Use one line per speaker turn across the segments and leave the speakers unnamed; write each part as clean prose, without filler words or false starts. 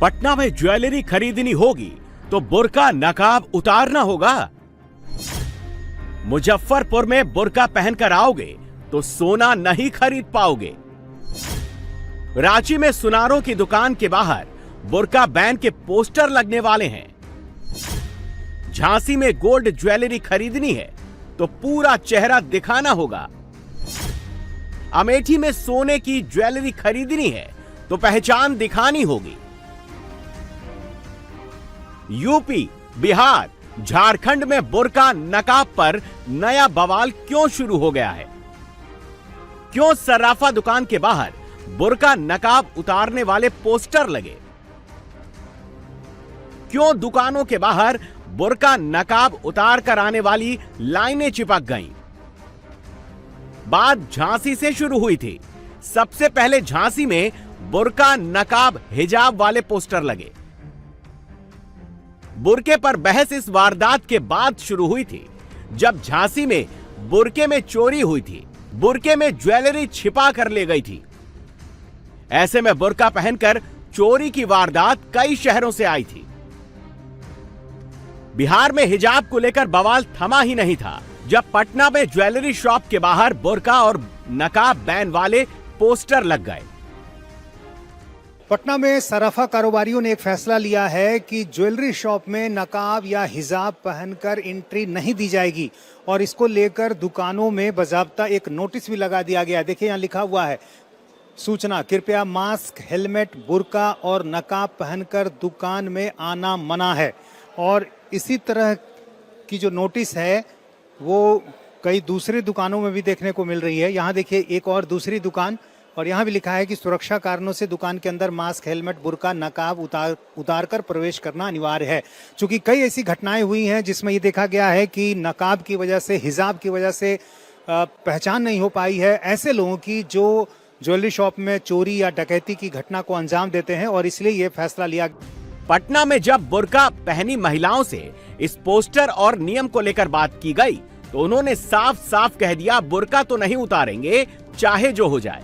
पटना में ज्वेलरी खरीदनी होगी तो बुर्का नकाब उतारना होगा। मुजफ्फरपुर में बुर्का पहनकर आओगे तो सोना नहीं खरीद पाओगे। रांची में सुनारों की दुकान के बाहर बुर्का बैन के पोस्टर लगने वाले हैं। झांसी में गोल्ड ज्वेलरी खरीदनी है तो पूरा चेहरा दिखाना होगा। अमेठी में सोने की ज्वेलरी खरीदनी है तो पहचान दिखानी होगी। यूपी, बिहार, झारखंड में बुर्का नकाब पर नया बवाल क्यों शुरू हो गया है? क्यों सर्राफा दुकान के बाहर बुर्का नकाब उतारने वाले पोस्टर लगे? क्यों दुकानों के बाहर बुर्का नकाब उतार कर आने वाली लाइनें चिपक गईं? बात झांसी से शुरू हुई थी। सबसे पहले झांसी में बुर्का नकाब हिजाब वाले पोस्टर लगे। बुर्के पर बहस इस वारदात के बाद शुरू हुई थी जब झांसी में बुर्के में चोरी हुई थी। बुर्के में ज्वेलरी छिपा कर ले गई थी। ऐसे में बुर्का पहनकर चोरी की वारदात कई शहरों से आई थी। बिहार में हिजाब को लेकर बवाल थमा ही नहीं था जब पटना में ज्वेलरी शॉप के बाहर बुर्का और नकाब बैन वाले पोस्टर लग गए।
पटना में सराफा कारोबारियों ने एक फैसला लिया है कि ज्वेलरी शॉप में नकाब या हिजाब पहनकर एंट्री नहीं दी जाएगी और इसको लेकर दुकानों में बाकायदा एक नोटिस भी लगा दिया गया। देखिए यहाँ लिखा हुआ है, सूचना, कृपया मास्क, हेलमेट, बुर्का और नकाब पहनकर दुकान में आना मना है। और इसी तरह की जो नोटिस है वो कई दूसरी दुकानों में भी देखने को मिल रही है। यहाँ देखिए एक और दूसरी दुकान, और यहाँ भी लिखा है कि सुरक्षा कारणों से दुकान के अंदर मास्क, हेलमेट, बुर्का, नकाब उतार कर प्रवेश करना अनिवार्य है। चूंकि कई ऐसी घटनाएं हुई हैं जिसमें ये देखा गया है कि नकाब की वजह से, हिजाब की वजह से पहचान नहीं हो पाई है ऐसे लोगों की जो ज्वेलरी शॉप में चोरी या डकैती की घटना को अंजाम देते हैं, और इसलिए ये फैसला लिया।
पटना में जब बुर्का पहनी महिलाओं से इस पोस्टर और नियम को लेकर बात की गई तो उन्होंने साफ साफ कह दिया, बुर्का तो नहीं उतारेंगे चाहे जो हो जाए।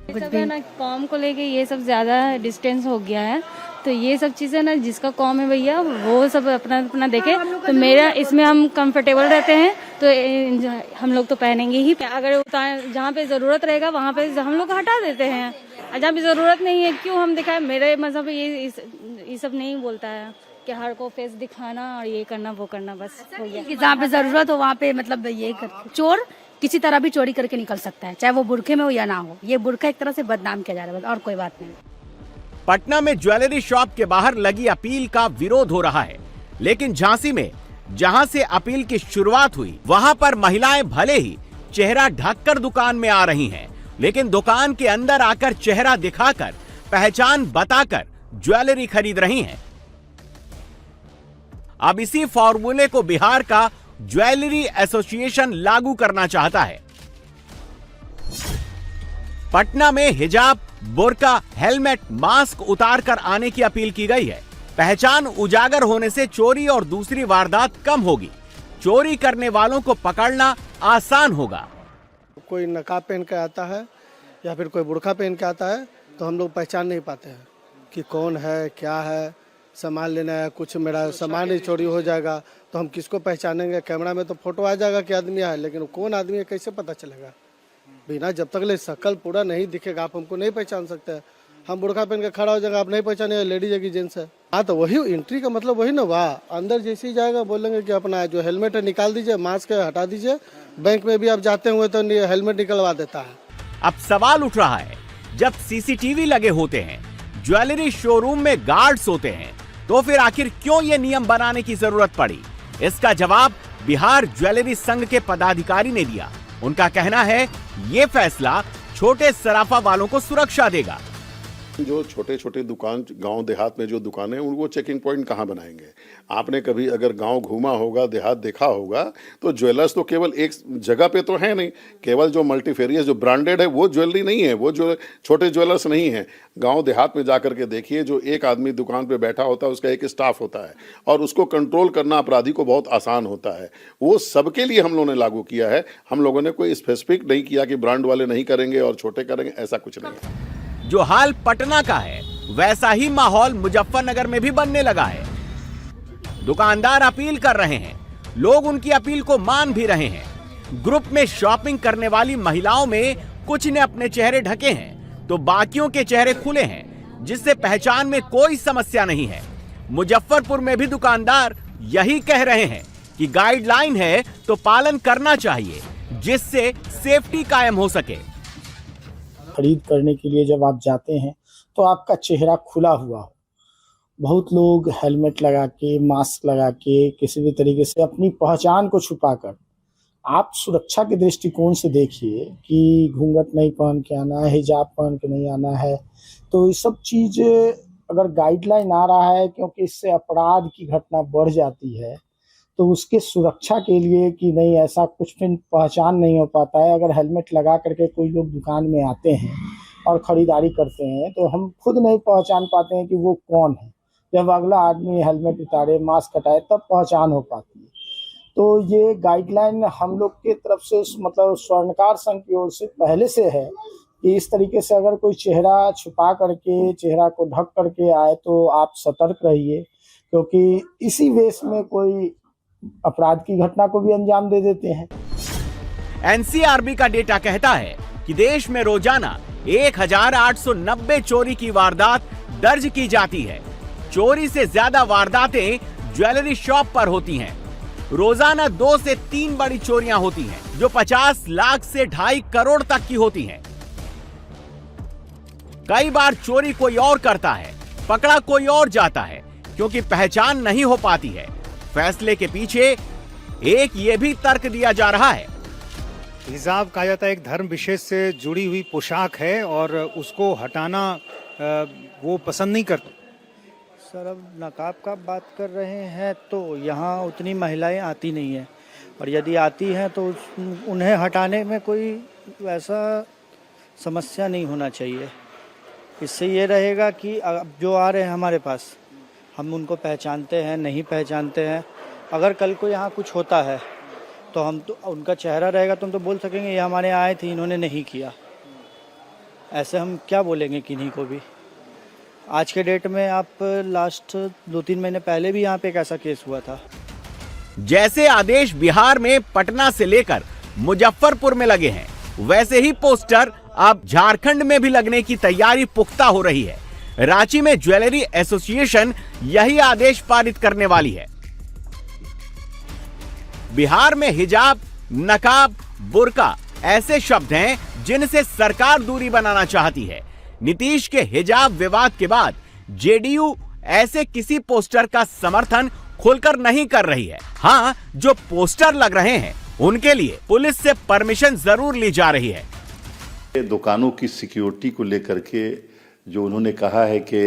सब है ना, कॉम को लेके ये सब ज्यादा डिस्टेंस हो गया है, तो ये सब चीजें ना जिसका कॉम है भैया वो सब अपना अपना देखे। तो मेरा इसमें हम कंफर्टेबल रहते हैं तो हम लोग तो पहनेंगे ही। अगर जहाँ पे जरूरत रहेगा वहाँ पे हम लोग हटा देते हैं, जहाँ पे जरूरत नहीं है क्यों हम दिखाए। मेरे मजहब ये सब नहीं बोलता है कि हर को फेस दिखाना और ये करना वो करना, बस हो गया।
जहाँ पे जरूरत हो वहाँ पे मतलब ये कर, चोर किसी तरह भी चोरी करके निकल सकता है, चाहे वो बुर्के में हो या ना हो। ये बुर्का एक तरह से बदनाम किया जा रहा है, और कोई बात नहीं।
पटना में ज्वेलरी शॉप के बाहर लगी अपील का विरोध हो रहा है, लेकिन झांसी में जहां से अपील की शुरुआत हुई वहां पर महिलाएं भले ही चेहरा ढककर दुकान में आ रही हैं, लेकिन दुकान के अंदर आकर चेहरा दिखाकर, पहचान बताकर ज्वेलरी खरीद रही हैं। अब इसी फॉर्मूले को बिहार का ज्वेलरी एसोसिएशन लागू करना चाहता है। पटना में हिजाब, बुर्का, हेलमेट, मास्क उतार कर आने की अपील की गई है। पहचान उजागर होने से चोरी और दूसरी वारदात कम होगी। चोरी करने वालों को पकड़ना आसान होगा।
कोई नकाब पहन के आता है या फिर कोई बुर्का पहन के आता है तो हम लोग पहचान नहीं पाते हैं कि कौन है, क्या है। सामान लेना है, कुछ मेरा सामान ही चोरी हो जाएगा तो हम किसको पहचानेंगे? कैमरा में तो फोटो आ जाएगा कि आदमी है, लेकिन कौन आदमी है कैसे पता चलेगा? बिना जब तक ले शक्ल पूरा नहीं दिखेगा आप हमको नहीं पहचान सकते हैं। हम बुर्का पहन के खड़ा हो जाएगा, आप नहीं पहचानेगा लेडीज है कि जेंट्स है। हाँ तो वही एंट्री का मतलब वही ना, वाह अंदर जैसे ही जाएगा बोलेंगे कि अपना जो हेलमेट है निकाल दीजिए, मास्क है हटा दीजिए। बैंक में भी आप जाते हुए तो हेलमेट निकलवा देता है।
अब सवाल उठ रहा है, जब सीसीटीवी लगे होते हैं, ज्वेलरी शोरूम में गार्ड्स होते हैं, तो फिर आखिर क्यों ये नियम बनाने की जरूरत पड़ी? इसका जवाब बिहार ज्वेलरी संघ के पदाधिकारी ने दिया। उनका कहना है ये फैसला छोटे सराफा वालों को सुरक्षा देगा।
जो छोटे छोटे दुकान गांव देहात में जो दुकानें हैं उनको चेकिंग पॉइंट कहाँ बनाएंगे? आपने कभी अगर गांव घूमा होगा, देहात देखा होगा, तो ज्वेलर्स तो केवल एक जगह पे तो है नहीं। केवल जो मल्टीफेरियस जो ब्रांडेड है वो ज्वेलरी नहीं है, वो जो छोटे ज्वेलर्स नहीं है। गांव देहात में जाकर के देखिए, जो एक आदमी दुकान पे बैठा होता है उसका एक स्टाफ होता है और उसको कंट्रोल करना अपराधी को बहुत आसान होता है। वो सबके लिए हम लोगों ने लागू किया है। हम लोगों ने कोई स्पेसिफिक नहीं किया कि ब्रांड वाले नहीं करेंगे और छोटे करेंगे, ऐसा कुछ नहीं है।
जो हाल पटना का है वैसा ही माहौल मुजफ्फरनगर में भी बनने लगा है। दुकानदार अपील कर रहे हैं, लोग उनकी अपील को मान भी रहे हैं। ग्रुप में शॉपिंग करने वाली महिलाओं में कुछ ने अपने चेहरे ढके हैं तो बाकियों के चेहरे खुले हैं, जिससे पहचान में कोई समस्या नहीं है। मुजफ्फरपुर में भी दुकानदार यही कह रहे हैं कि गाइडलाइन है तो पालन करना चाहिए, जिससे सेफ्टी कायम हो सके।
खरीद करने के लिए जब आप जाते हैं तो आपका चेहरा खुला हुआ हो। बहुत लोग हेलमेट लगा के, मास्क लगा के, किसी भी तरीके से अपनी पहचान को छुपाकर, आप सुरक्षा के दृष्टिकोण से देखिए कि घूंघट नहीं पहन के आना है, हिजाब पहन के नहीं आना है। तो ये सब चीज अगर गाइडलाइन आ रहा है, क्योंकि इससे अपराध की घटना बढ़ जाती है, तो उसके सुरक्षा के लिए कि नहीं ऐसा कुछ भी पहचान नहीं हो पाता है। अगर हेलमेट लगा करके कोई लोग दुकान में आते हैं और ख़रीदारी करते हैं तो हम खुद नहीं पहचान पाते हैं कि वो कौन है। जब अगला आदमी हेलमेट उतारे, मास्क हटाए, तब पहचान हो पाती है। तो ये गाइडलाइन हम लोग के तरफ से, मतलब स्वर्णकार संघ की ओर से पहले से है कि इस तरीके से अगर कोई चेहरा छुपा करके, चेहरा को ढक करके आए तो आप सतर्क रहिए, क्योंकि इसी वेश में कोई अपराध की घटना को भी अंजाम दे देते हैं।
एनसीआरबी का डेटा कहता है कि देश में रोजाना 1890 चोरी की वारदात दर्ज की जाती है। चोरी से ज्यादा वारदातें ज्वेलरी शॉप पर होती हैं। रोजाना 2 से 3 बड़ी चोरियां होती हैं, जो 50 लाख से 2.5 करोड़ तक की होती हैं। कई बार चोरी कोई और करता है, पकड़ा कोई और जाता है, क्योंकि पहचान नहीं हो पाती है। फैसले के पीछे एक ये भी तर्क दिया जा रहा है,
हिजाब कहा जाता है एक धर्म विशेष से जुड़ी हुई पोशाक है और उसको हटाना वो पसंद नहीं करते।
सर, अब नकाब का बात कर रहे हैं तो यहाँ उतनी महिलाएं आती नहीं हैं, और यदि आती हैं तो उन्हें हटाने में कोई वैसा समस्या नहीं होना चाहिए। इससे ये रहेगा कि अब जो आ रहे हैं हमारे पास, हम उनको पहचानते हैं, नहीं पहचानते हैं। अगर कल को यहाँ कुछ होता है तो हम तो, उनका चेहरा रहेगा तो हम तो बोल सकेंगे ये हमारे आए थे, इन्होंने नहीं किया। ऐसे हम क्या बोलेंगे किन्हीं को भी। आज के डेट में आप लास्ट 2-3 महीने पहले भी यहाँ पे एक ऐसा केस हुआ था।
जैसे आदेश बिहार में पटना से लेकर मुजफ्फरपुर में लगे हैं, वैसे ही पोस्टर अब झारखंड में भी लगने की तैयारी पुख्ता हो रही है। रांची में ज्वेलरी एसोसिएशन यही आदेश पारित करने वाली है। बिहार में हिजाब, नकाब, बुर्का ऐसे शब्द हैं जिनसे सरकार दूरी बनाना चाहती है। नीतीश के हिजाब विवाद के बाद जेडीयू ऐसे किसी पोस्टर का समर्थन खुलकर नहीं कर रही है। हाँ, जो पोस्टर लग रहे हैं उनके लिए पुलिस से परमिशन जरूर ली जा रही है।
दुकानों की सिक्योरिटी को लेकर के जो उन्होंने कहा है कि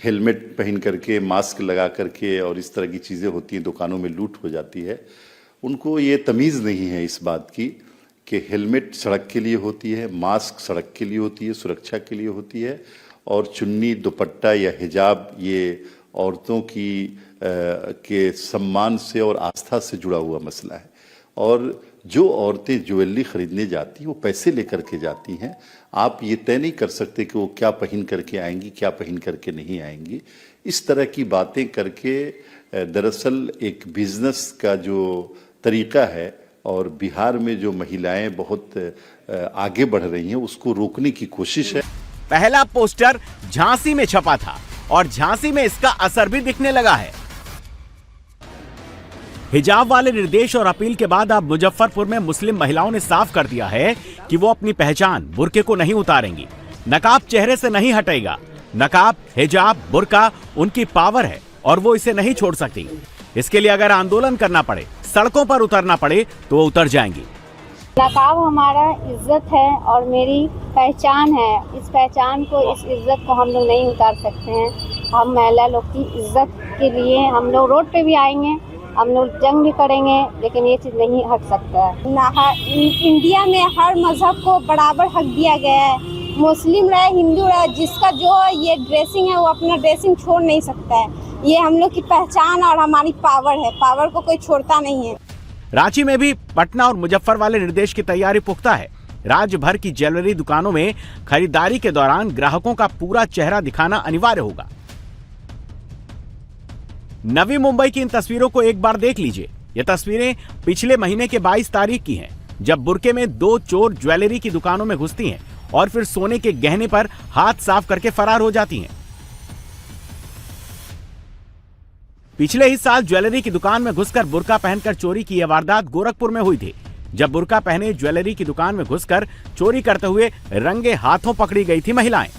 हेलमेट पहन करके, मास्क लगा करके और इस तरह की चीज़ें होती हैं, दुकानों में लूट हो जाती है, उनको ये तमीज़ नहीं है इस बात की कि हेलमेट सड़क के लिए होती है, मास्क सड़क के लिए होती है, सुरक्षा के लिए होती है, और चुन्नी, दुपट्टा या हिजाब ये औरतों की के सम्मान से और आस्था से जुड़ा हुआ मसला है। और जो औरतें ज्वेलरी खरीदने जाती हैं वो पैसे लेकर के जाती हैं। आप ये तय नहीं कर सकते कि वो क्या पहन करके आएंगी, क्या पहन करके नहीं आएंगी। इस तरह की बातें करके दरअसल एक बिजनेस का जो तरीका है, और बिहार में जो महिलाएं बहुत आगे बढ़ रही हैं, उसको रोकने की कोशिश है।
पहला पोस्टर झांसी में छपा था और झांसी में इसका असर भी दिखने लगा है। हिजाब वाले निर्देश और अपील के बाद अब मुजफ्फरपुर में मुस्लिम महिलाओं ने साफ कर दिया है कि वो अपनी पहचान बुर्के को नहीं उतारेंगी, नकाब चेहरे से नहीं हटेगा। नकाब, हिजाब, बुर्का उनकी पावर है और वो इसे नहीं छोड़ सकती। इसके लिए अगर आंदोलन करना पड़े, सड़कों पर उतरना पड़े तो वो उतर जाएंगी।
नकाब हमारा इज्जत है और मेरी पहचान है। इस पहचान को, इस इज्जत को हम लोग नहीं उतार सकते हैं। हम महिला लोग की इज्जत के लिए हम लोग रोड पे भी आएंगे, हम लोग जंग भी करेंगे, लेकिन ये चीज़ नहीं हट सकता है। इंडिया में हर मजहब को बराबर हक दिया गया है। मुस्लिम रहे, हिंदू रहे, जिसका जो ये ड्रेसिंग है वो अपना ड्रेसिंग छोड़ नहीं सकता है। ये हम लोग की पहचान और हमारी पावर है, पावर को कोई छोड़ता नहीं है।
रांची में भी पटना और मुजफ्फर वाले निर्देश की तैयारी पुख्ता है। राज्य भर की ज्वेलरी दुकानों में खरीदारी के दौरान ग्राहकों का पूरा चेहरा दिखाना अनिवार्य होगा। नवी मुंबई की इन तस्वीरों को एक बार देख लीजिए। ये तस्वीरें पिछले महीने के 22 तारीख की हैं, जब बुरके में 2 चोर ज्वेलरी की दुकानों में घुसती हैं और फिर सोने के गहने पर हाथ साफ करके फरार हो जाती हैं। पिछले ही साल ज्वेलरी की दुकान में घुसकर बुर्का पहनकर चोरी की यह वारदात गोरखपुर में हुई थी, जब बुर्का पहने ज्वेलरी की दुकान में घुसकर चोरी करते हुए रंगे हाथों पकड़ी गई थी महिलाएं।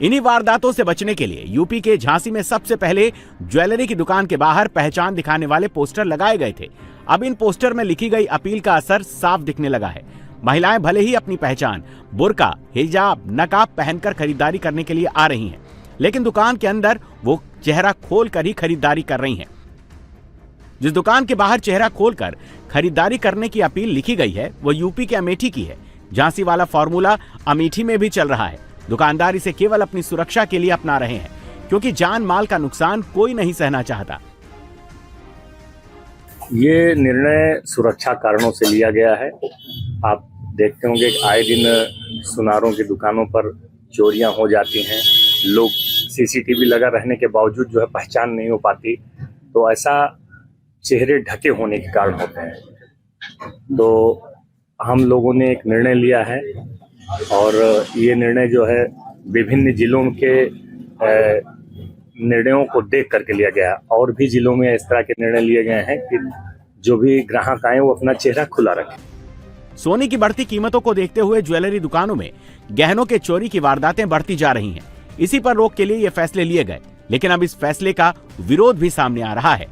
इन्हीं वारदातों से बचने के लिए यूपी के झांसी में सबसे पहले ज्वेलरी की दुकान के बाहर पहचान दिखाने वाले पोस्टर लगाए गए थे। अब इन पोस्टर में लिखी गई अपील का असर साफ दिखने लगा है। महिलाएं भले ही अपनी पहचान बुर्का, हिजाब, नकाब पहनकर खरीदारी करने के लिए आ रही हैं, लेकिन दुकान के अंदर वो चेहरा खोलकर ही खरीदारी कर रही हैं। जिस दुकान के बाहर चेहरा खोलकर खरीदारी करने की अपील लिखी गई है, वो यूपी के अमेठी की है। झांसी वाला फॉर्मूला अमेठी में भी चल रहा है। दुकानदार इसे केवल अपनी सुरक्षा के लिए अपना रहे हैं, क्योंकि जान माल का नुकसान कोई नहीं सहना चाहता।
ये निर्णय सुरक्षा कारणों से लिया गया है। आप देखते होंगे कि आए दिन सुनारों की दुकानों पर चोरियां हो जाती हैं। लोग सीसीटीवी लगा रहने के बावजूद जो है पहचान नहीं हो पाती, तो ऐसा चेहरे ढके होने के कारण होते हैं। तो हम लोगों ने एक निर्णय लिया है और ये निर्णय जो है विभिन्न जिलों के निर्णयों को देख करके लिया गया। और भी जिलों में इस तरह के निर्णय लिए गए हैं कि जो भी ग्राहक आए वो अपना चेहरा खुला रखें।
सोने की बढ़ती कीमतों को देखते हुए ज्वेलरी दुकानों में गहनों के चोरी की वारदातें बढ़ती जा रही हैं। इसी पर रोक के लिए ये फैसले लिए गए, लेकिन अब इस फैसले का विरोध भी सामने आ रहा है।